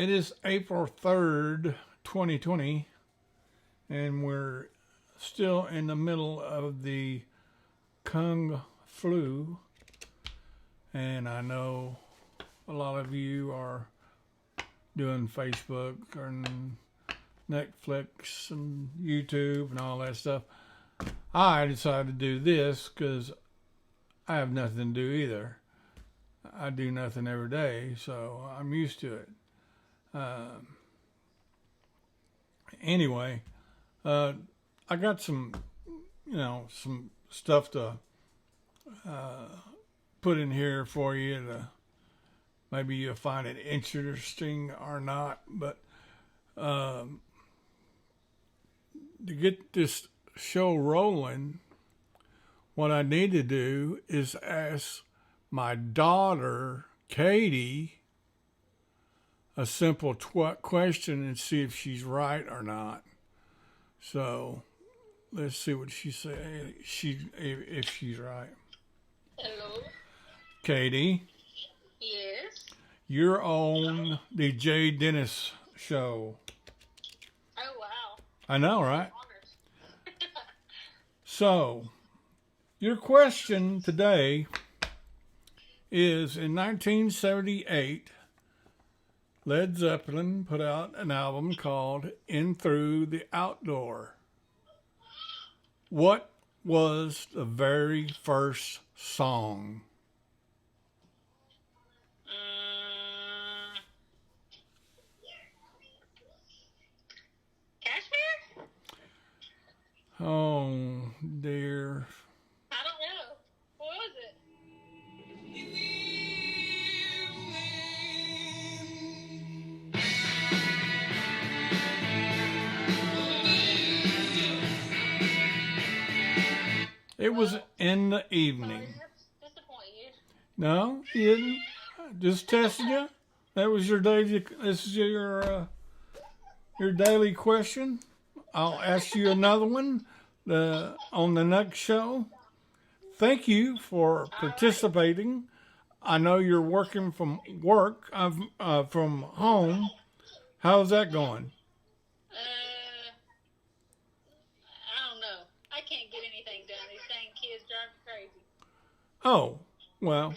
It is April 3rd, 2020, and we're still in the middle of the Kung flu. And I know a lot of you are doing Facebook and Netflix and YouTube and all that stuff. I decided to do this because I have nothing to do either. I do nothing every day, so I'm used to it. Anyway, I got some stuff to put in here for you to maybe you'll find it interesting or not. But to get this show rolling, what I need to do is ask my daughter, Katie, a simple question and see if she's right or not. So let's see what she say. If she's right. Hello. Katie. Yes. You're on the Jay Dennis show. Oh wow. I know, right? Honors. So your question today is: in 1978, Led Zeppelin put out an album called In Through the Outdoor. What was the very first song? Cashmere? Oh, dear. I don't know. What was it? It was In the Evening. Sorry, that's disappoint you. No, you didn't. Just testing you. That was your daily. This is your daily question. I'll ask you another one on the next show. Thank you for participating. I know you're working from work. From home. How's that going? I don't know. I can't get anything done. These dang kids drive me crazy. Oh, well.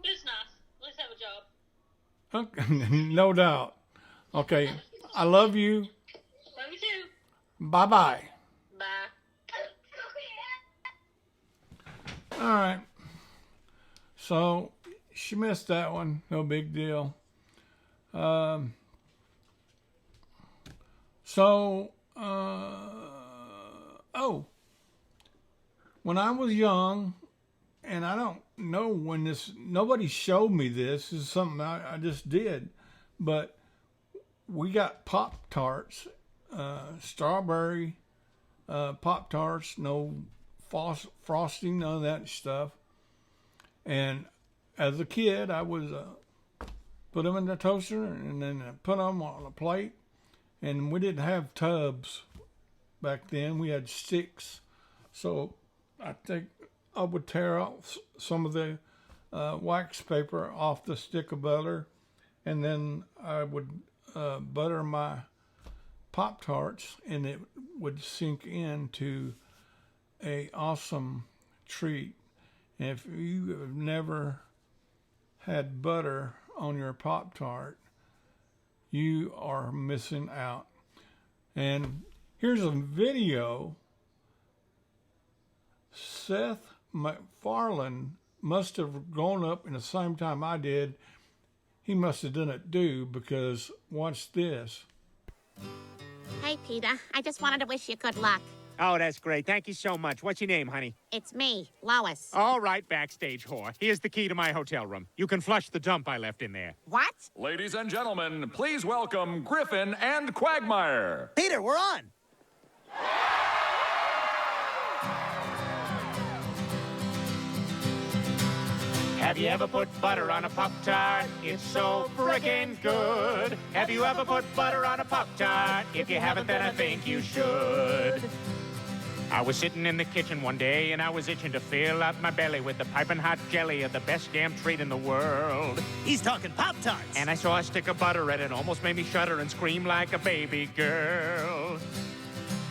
It's nice. Let's have a job. Okay, no doubt. Okay, I love you. Love you too. Bye-bye. Bye. All right. So she missed that one. No big deal. When I was young, and I don't know when this, nobody showed me this. This is something I just did, but we got Pop-Tarts, strawberry Pop-Tarts, no frosting, none of that stuff. And as a kid, I would put them in the toaster and then put them on a plate. And we didn't have tubs back then. We had sticks. So I think I would tear off some of the wax paper off the stick of butter. And then I would butter my Pop-Tarts, and it would sink into a awesome treat. And if you have never had butter on your Pop-Tart, you are missing out. And here's a video. Seth MacFarlane must have grown up in the same time I did. He must have done it too, because watch this. Hey, Peter. I just wanted to wish you good luck. Oh, that's great. Thank you so much. What's your name, honey? It's me, Lois. All right, backstage whore. Here's the key to my hotel room. You can flush the dump I left in there. What? Ladies and gentlemen, please welcome Griffin and Quagmire. Peter, we're on. Have you ever put butter on a Pop-Tart? It's so frickin' good. Have you ever put butter on a Pop-Tart? If you haven't, then I think you should. I was sitting in the kitchen one day and I was itching to fill up my belly with the piping hot jelly of the best damn treat in the world. He's talking Pop-Tarts. And I saw a stick of butter and it almost made me shudder and scream like a baby girl.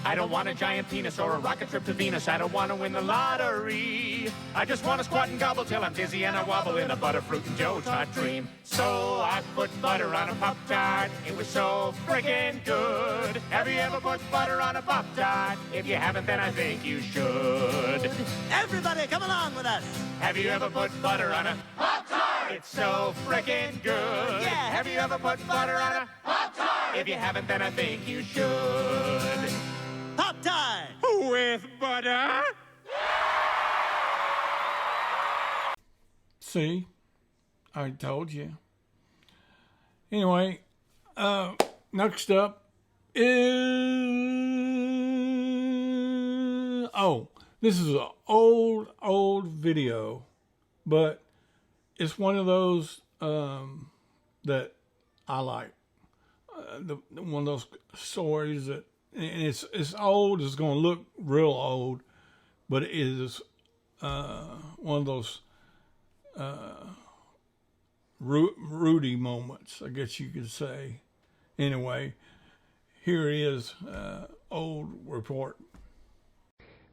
I don't want a giant penis or a rocket trip to Venus. I don't want to win the lottery. I just want to squat and gobble till I'm dizzy and I wobble in a butterfruit and Joe Tot dream. So I put butter on a Pop-Tart. It was so freaking good. Have you ever put butter on a Pop-Tart? If you haven't, then I think you should. Everybody, come along with us. Have you ever put butter on a Pop-Tart? It's so freaking good. Yeah. Have you ever put butter on a Pop-Tart? If you haven't, then I think you should. Pop-Tart. With butter? See, I told you. Anyway, next up is this is an old video, but it's one of those that I like. One of those stories that, and it's old. It's going to look real old, but it is one of those Rudy moments, I guess you could say. Anyway, here is old report.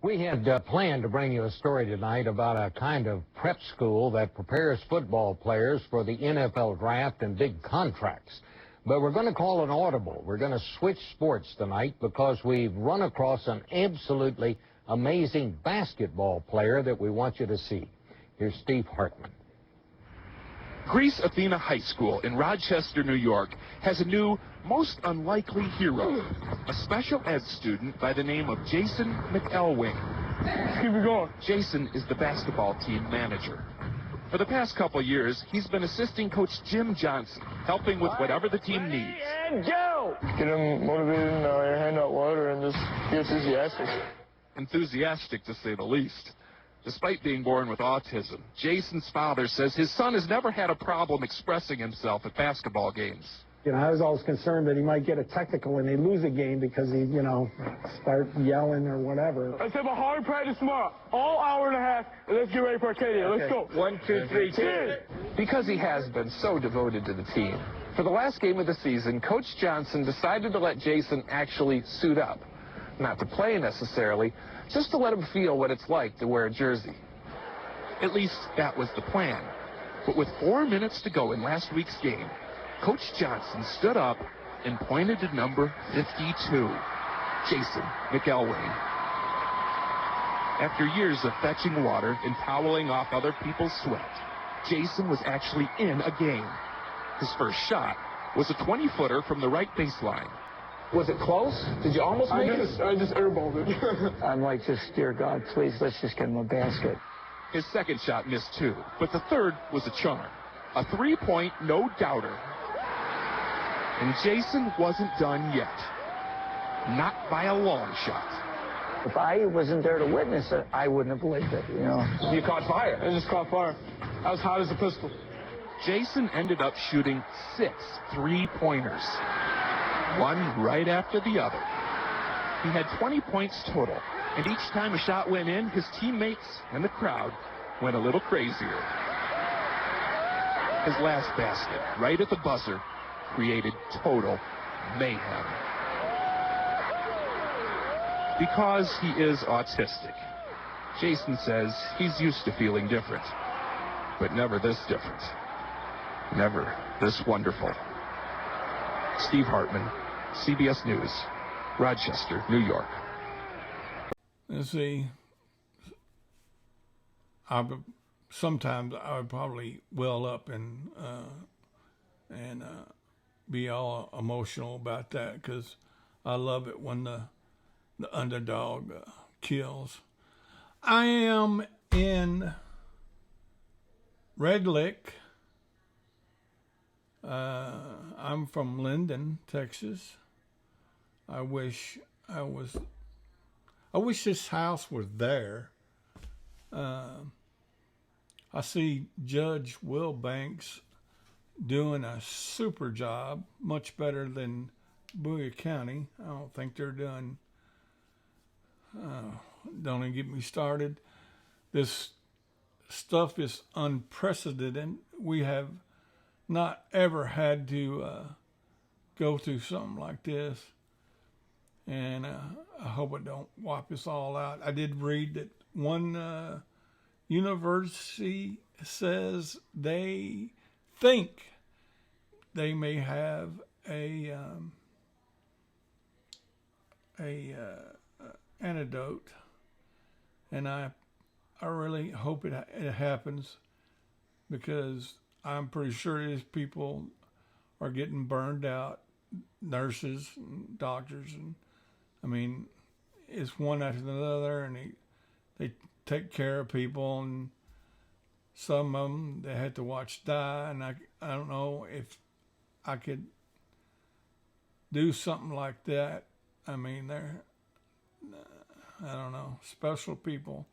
We had planned to bring you a story tonight about a kind of prep school that prepares football players for the NFL draft and big contracts. But we're going to call an audible. We're going to switch sports tonight because we've run across an absolutely amazing basketball player that we want you to see. Here's Steve Hartman. Greece Athena High School in Rochester, New York, has a new, most unlikely hero, a special ed student by the name of Jason McElwain. Keep it going. Jason is the basketball team manager. For the past couple years, he's been assisting Coach Jim Johnson, helping with whatever the team needs. And go! Get him motivated and hand out water and just be enthusiastic. Enthusiastic, to say the least. Despite being born with autism, Jason's father says his son has never had a problem expressing himself at basketball games. You know, I was always concerned that he might get a technical when they lose a game because he, start yelling or whatever. Let's have a hard practice tomorrow, all hour and a half, and let's get ready for Arcadia. Let's go. 1, 2, 3, 2. Because he has been so devoted to the team, for the last game of the season, Coach Johnson decided to let Jason actually suit up. Not to play necessarily, just to let him feel what it's like to wear a jersey. At least that was the plan. But with 4 minutes to go in last week's game, Coach Johnson stood up and pointed to number 52, Jason McElwain. After years of fetching water and toweling off other people's sweat, Jason was actually in a game. His first shot was a 20-footer from the right baseline. Was it close? Did you almost make it? I just airballed it. I'm like, just, dear God, please, let's just get him a basket. His second shot missed too, but the third was a charm. A three-point no-doubter. And Jason wasn't done yet. Not by a long shot. If I wasn't there to witness it, I wouldn't have believed it, You caught fire. I just caught fire. I was hot as a pistol. Jason ended up shooting 6 3-pointers. One right after the other. He had 20 points total, and each time a shot went in, his teammates and the crowd went a little crazier. His last basket, right at the buzzer, created total mayhem. Because he is autistic, Jason says he's used to feeling different, but never this different. Never this wonderful. Steve Hartman, CBS News, Rochester, New York. Let's see. Sometimes I would probably well up and be all emotional about that because I love it when the underdog kills. I am in Red Lick. I'm from Linden, Texas. I wish this house was there. I see Judge Will Banks doing a super job, much better than Bowie County. I don't think they're doing Don't even get me started. This stuff is unprecedented. We have not ever had to go through something like this. And I hope it don't wipe us all out. I did read that one university says they think they may have a antidote, and I really hope it happens, because I'm pretty sure these people are getting burned out, nurses and doctors, and I mean, it's one after another, and they take care of people, and some of them they had to watch die, and I don't know if I could do something like that. I mean, they're, I don't know, special people.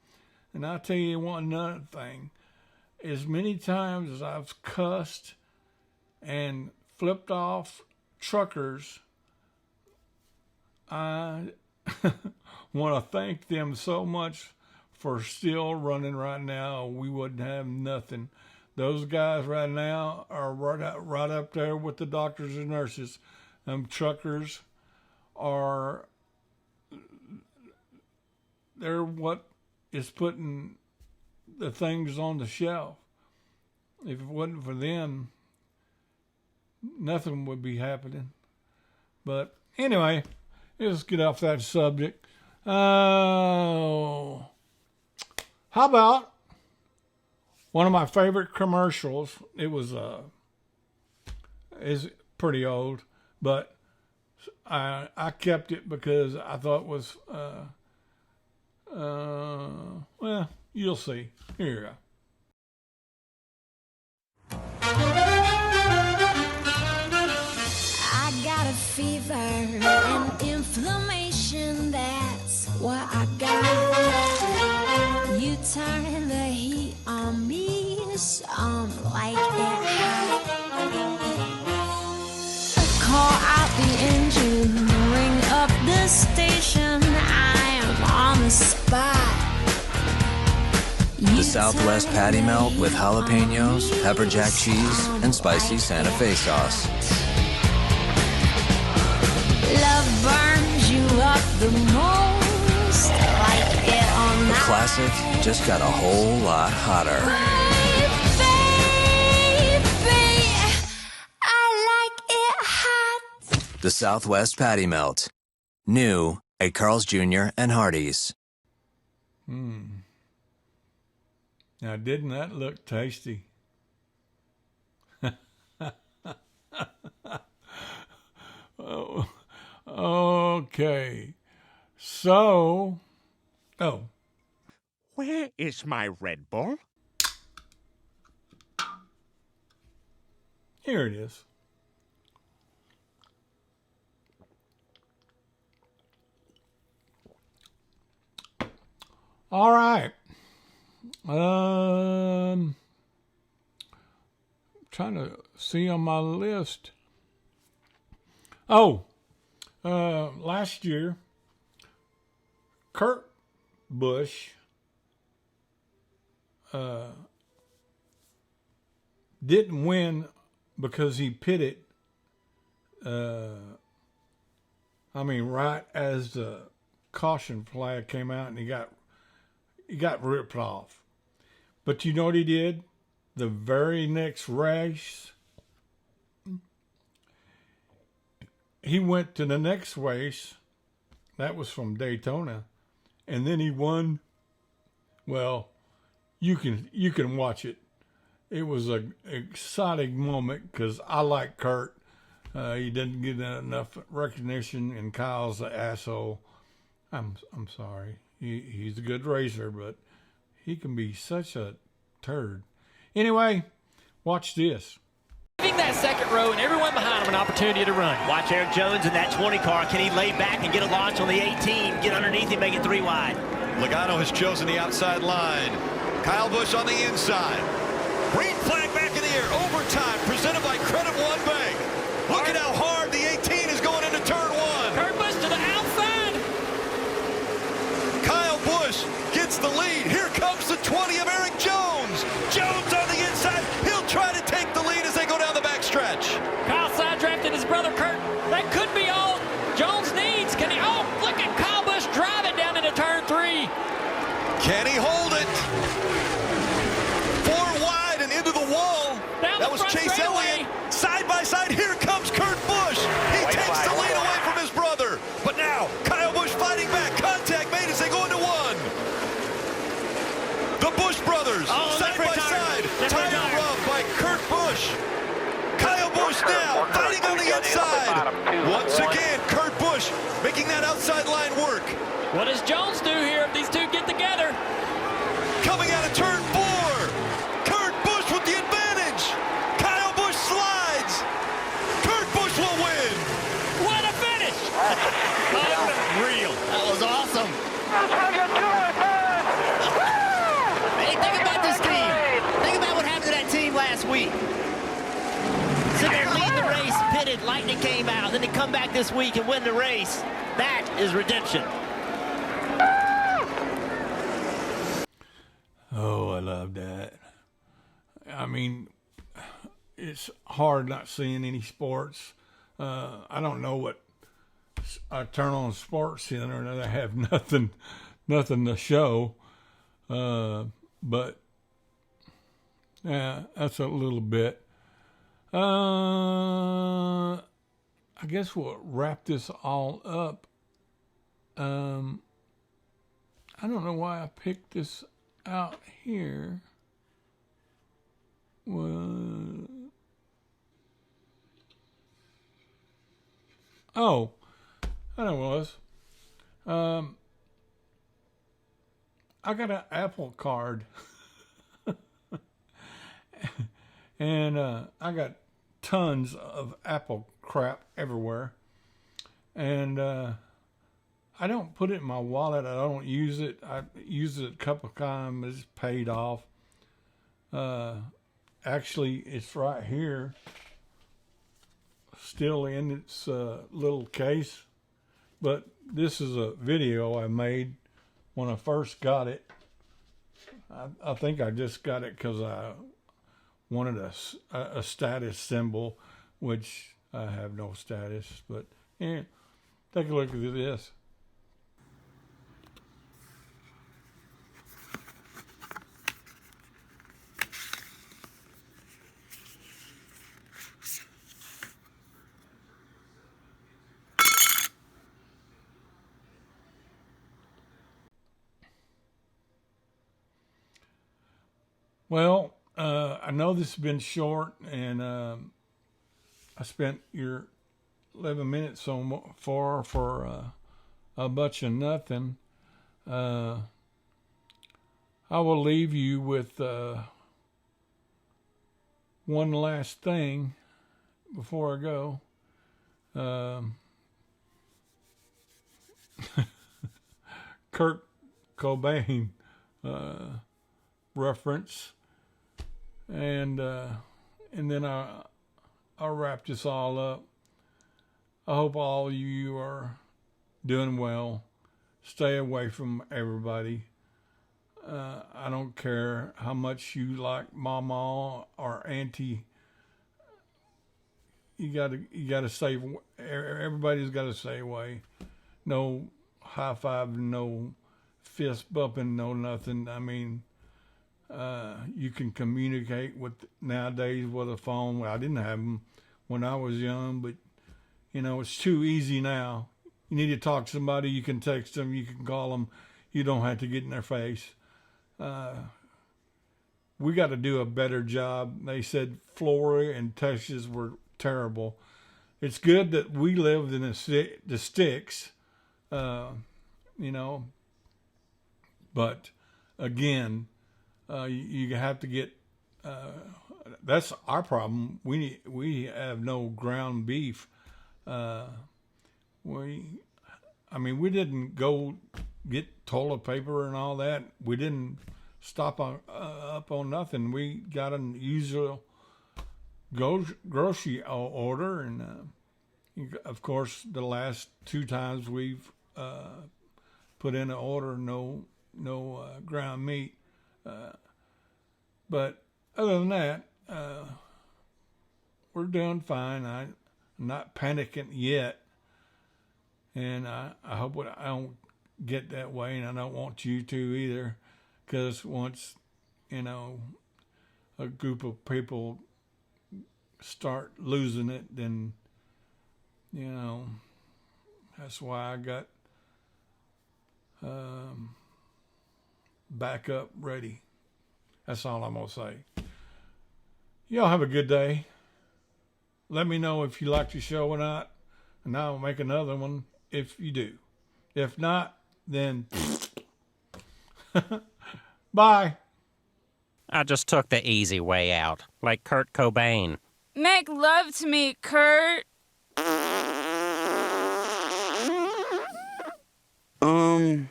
And I'll tell you one another thing. As many times as I've cussed and flipped off truckers, I want to thank them so much for still running right now. We wouldn't have nothing. Those guys right now are right up there with the doctors and nurses. Truckers are, they're what is putting the things on the shelf. If it wasn't for them, nothing would be happening. But anyway, let's get off that subject. How about one of my favorite commercials? It was is pretty old, but I kept it because I thought it was well, you'll see. Here you go. I got a fever and inflammation, that's what I got. You turn the heat on me, so I'm like it hot. Call out the engine, ring up the station, I am on the spot. The Southwest Patty Melt with jalapenos, pepper jack cheese, and spicy Santa Fe sauce. Love burns you up the most, like it or The not. classic just got a whole lot hotter. Baby, I like it hot. The Southwest Patty Melt. New at Carl's Jr. and Hardee's. Now, didn't that look tasty? Oh, okay. So, Where is my Red Bull? here it is. All right. Trying to see on my list. Last year, Kurt Busch didn't win because he pitted. Right as the caution flag came out, and he got ripped off. But you know what he did? The very next race, he went to the next race. That was from Daytona, and then he won. Well, you can watch it. It was an exciting moment because I like Kurt. He didn't get enough recognition, and Kyle's the asshole. I'm sorry. He's a good racer, but he can be such a turd. Anyway, watch this. Giving that second row and everyone behind him an opportunity to run. Watch Eric Jones in that 20 car. Can he lay back and get a launch on the 18? Get underneath him, make it 3 wide. Logano has chosen the outside line. Kyle Busch on the inside. Green flag back in the air. Overtime presented by Credit One Bank. Look at how hard the 18 is going into turn 1. Kurt Busch to the outside. Bush gets the lead. Here comes the 20 of Eric Jones. Jones on the inside. He'll try to take the lead as they go down the backstretch. Kyle side drafted his brother Kurt. That could be all Jones needs. Can he? Oh, look at Kyle Busch driving down into turn 3. Can he hold it? 4 wide and into the wall. That was Chase Elliott. Side by side, here comes Kurt Busch. He takes the lead away from his brother. But now, Kyle Busch fighting back. Contact made as they go into 1. The Busch brothers, side by side. Tire rub by Kurt Busch. Kyle Busch now fighting on the inside. Once again, Kurt Busch making that outside line work. What does Jones do here if these two get together? Coming out of turn 4. Kurt Busch with the advantage. Kyle Busch slides. Kurt Busch will win. What a finish! Unreal. That was awesome. Hey, think about this team. Think about what happened to that team last week. So they lead the race, pitted, lightning came out, then they come back this week and win the race. That is redemption. Oh, I love that. I mean, it's hard not seeing any sports. I don't know what I turn on Sports Center and I have nothing to show. But yeah, that's a little bit. I guess we'll wrap this all up. I don't know why I picked this out here. Well, oh, I know what it was. I got an Apple card. And I got tons of Apple crap everywhere. And I don't put it in my wallet. I don't use it. I used it a couple of times. It's paid off. Actually, it's right here. Still in its little case. But this is a video I made when I first got it. I think I just got it because I wanted a status symbol, which I have no status. But yeah, take a look at this. Well, I know this has been short, and I spent your 11 minutes so far for a bunch of nothing. I will leave you with one last thing before I go. Kurt Cobain reference, and then I'll wrap this all up. I hope all of you are doing well. Stay away from everybody. I don't care how much you like mama or auntie. You gotta stay. Everybody's got to stay away. No high five, no fist bumping, no nothing. I mean, you can communicate with nowadays with a phone. Well, I didn't have them when I was young, but you know, it's too easy now. You need to talk to somebody, you can text them, you can call them. You don't have to get in their face. We got to do a better job. They said Florida and Texas were terrible. It's good that we lived in the sticks, you know. But again, you have to get. That's our problem. We have no ground beef. We didn't go get toilet paper and all that. We didn't stop up on nothing. We got an usual grocery order, and of course, the last 2 times we've put in an order, no ground meat. But other than that, we're doing fine. I'm not panicking yet, and I hope I don't get that way, and I don't want you to either, because once, a group of people start losing it, then, that's why I got backup ready. That's all I'm going to say. Y'all have a good day. Let me know if you liked the show or not, and I'll make another one if you do. If not, then bye. I just took the easy way out, like Kurt Cobain. Make love to me, Kurt. I'm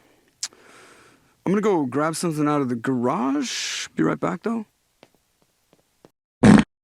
gonna go grab something out of the garage. Be right back, though.